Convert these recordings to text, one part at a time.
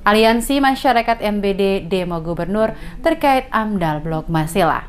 Aliansi Masyarakat MBD demo gubernur terkait AMDAL Blok Masela.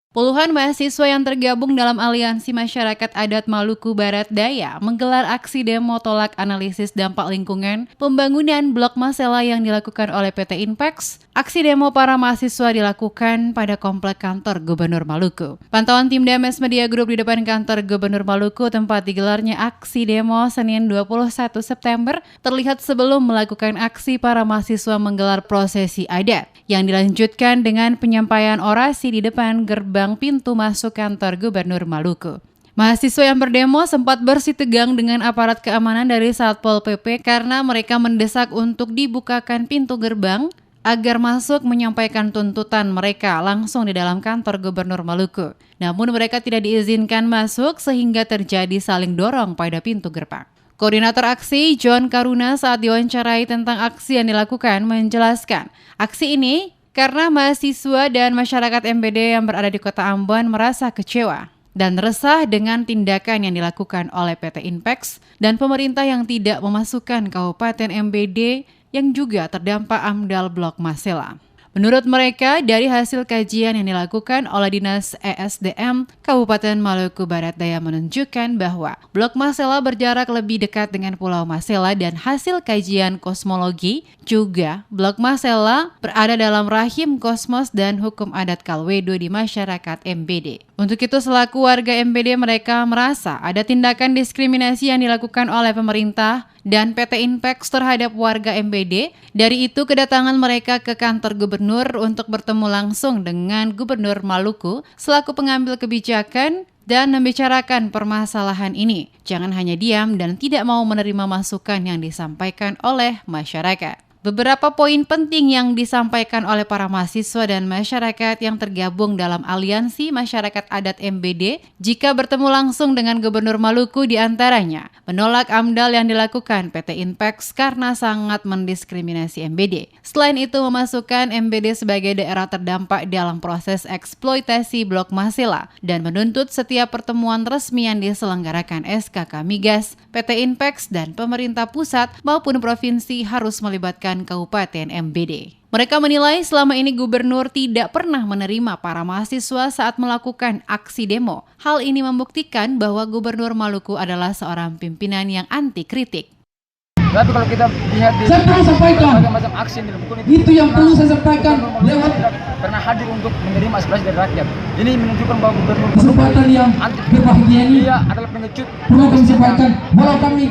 Puluhan mahasiswa yang tergabung dalam Aliansi Masyarakat Adat Maluku Barat Daya menggelar aksi demo tolak analisis dampak lingkungan pembangunan Blok Masela yang dilakukan oleh PT Inpex. Aksi demo para mahasiswa dilakukan pada komplek kantor Gubernur Maluku. Pantauan tim Dames Media Group di depan kantor Gubernur Maluku tempat digelarnya aksi demo Senin 21 September terlihat sebelum melakukan aksi para mahasiswa menggelar prosesi adat yang dilanjutkan dengan penyampaian orasi di depan gerbang pintu masuk kantor Gubernur Maluku. Mahasiswa yang berdemo sempat bersitegang dengan aparat keamanan dari Satpol PP karena mereka mendesak untuk dibukakan pintu gerbang agar masuk menyampaikan tuntutan mereka langsung di dalam kantor Gubernur Maluku. Namun mereka tidak diizinkan masuk sehingga terjadi saling dorong pada pintu gerbang. Koordinator aksi John Karuna saat diwawancarai tentang aksi yang dilakukan menjelaskan, aksi ini karena mahasiswa dan masyarakat MBD yang berada di Kota Ambon merasa kecewa dan resah dengan tindakan yang dilakukan oleh PT Inpex dan pemerintah yang tidak memasukkan Kabupaten MBD yang juga terdampak AMDAL Blok Masela. Menurut mereka, dari hasil kajian yang dilakukan oleh Dinas ESDM Kabupaten Maluku Barat Daya menunjukkan bahwa Blok Masela berjarak lebih dekat dengan Pulau Masela dan hasil kajian kosmologi juga Blok Masela berada dalam rahim kosmos dan hukum adat Kalwedo di masyarakat MBD. Untuk itu selaku warga MBD mereka merasa ada tindakan diskriminasi yang dilakukan oleh pemerintah dan PT Inpex terhadap warga MBD. Dari itu kedatangan mereka ke kantor gubernur untuk bertemu langsung dengan Gubernur Maluku selaku pengambil kebijakan dan membicarakan permasalahan ini. Jangan hanya diam dan tidak mau menerima masukan yang disampaikan oleh masyarakat. Beberapa poin penting yang disampaikan oleh para mahasiswa dan masyarakat yang tergabung dalam Aliansi Masyarakat Adat MBD jika bertemu langsung dengan Gubernur Maluku diantaranya menolak AMDAL yang dilakukan PT Inpex karena sangat mendiskriminasi MBD. Selain itu memasukkan MBD sebagai daerah terdampak dalam proses eksploitasi Blok Masela dan menuntut setiap pertemuan resmi yang diselenggarakan SKK Migas, PT Inpex dan pemerintah pusat maupun provinsi harus melibatkan Kabupaten MBD. Mereka menilai selama ini gubernur tidak pernah menerima para mahasiswa saat melakukan aksi demo. Hal ini membuktikan bahwa Gubernur Maluku adalah seorang pimpinan yang anti kritik. Tapi kalau kita lihat di saya perlu sampaikan macam aksi yang dilakukan itu yang perlu saya sampaikan lewat pernah hadir untuk menerima aspirasi dari rakyat. Ini menunjukkan bahwa gubernur kesempatan yang berbahagia ini dia adalah pengecut. perlu kami sampaikan walau kami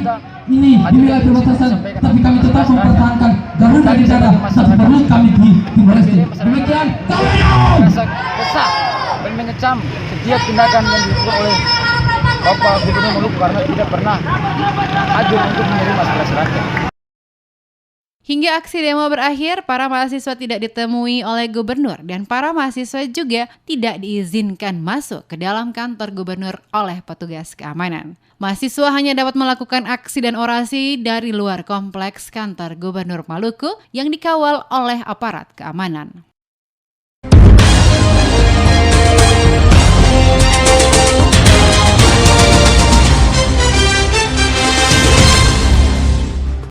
ini dimilai perbatasan tapi kami tetap mempertahankan Garuda di dada tapi perlu kami di Timor Leste. Demikian rasa kesal dan mengecam setiap tindakan yang dilakukan oleh Bapak Gubernur Maluku karena tidak pernah hadir untuk menerima aspirasi rakyat. Hingga aksi demo berakhir, para mahasiswa tidak ditemui oleh gubernur dan para mahasiswa juga tidak diizinkan masuk ke dalam kantor gubernur oleh petugas keamanan. Mahasiswa hanya dapat melakukan aksi dan orasi dari luar kompleks kantor Gubernur Maluku yang dikawal oleh aparat keamanan.